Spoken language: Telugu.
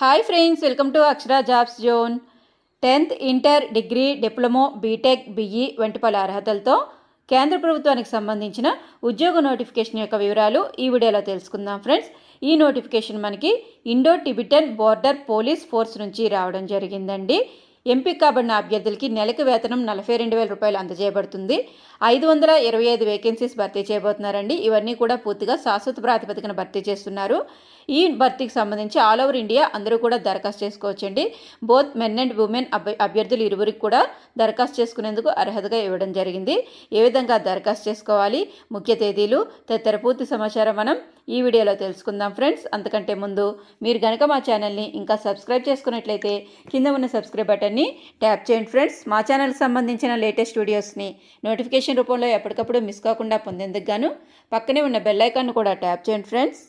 Hi friends, welcome to Akshara jobs zone. 10th inter, degree, diploma, BTech, BE వంటి పలు అర్హతలతో కేంద్ర ప్రభుత్వానికి సంబంధించిన ఉద్యోగ నోటిఫికేషన్ యొక్క వివరాలు ఈ వీడియోలో తెలుసుకుందాం ఫ్రెండ్స్. ఈ నోటిఫికేషన్ మనకి Indo Tibetan border police force నుంచి రావడం జరిగిందండి. ఎంపిక కాబడిన అభ్యర్థులకి నెలకు వేతనం 42,000 రూపాయలు అందజేయబడుతుంది. 525 వేకెన్సీస్ భర్తీ చేయబోతున్నారండి. ఇవన్నీ కూడా పూర్తిగా శాశ్వత ప్రాతిపదికన భర్తీ చేస్తున్నారు. ఈ భర్తీకి సంబంధించి ఆల్ ఓవర్ ఇండియా అందరూ కూడా దరఖాస్తు చేసుకోవచ్చండి. బోత్ మెన్ అండ్ ఉమెన్ అభ్యర్థులు ఇరువురికి కూడా దరఖాస్తు చేసుకునేందుకు అర్హతగా ఇవ్వడం జరిగింది. ఏ విధంగా దరఖాస్తు చేసుకోవాలి, ముఖ్య తేదీలు తదితర పూర్తి సమాచారం మనం ఈ వీడియోలో తెలుసుకుందాం ఫ్రెండ్స్. అంతకంటే ముందు మీరు కనుక మా ఛానల్ని ఇంకా సబ్స్క్రైబ్ చేసుకున్నట్లయితే కింద ఉన్న సబ్స్క్రైబ్ బటన్ని ట్యాప్ చేయండి ఫ్రెండ్స్. మా ఛానల్కి సంబంధించిన లేటెస్ట్ వీడియోస్ని నోటిఫికేషన్ రూపంలో ఎప్పటికప్పుడు మిస్ కాకుండా పొందేందుకు గాను పక్కనే ఉన్న బెల్ ఐకాన్ను కూడా ట్యాప్ చేయండి ఫ్రెండ్స్.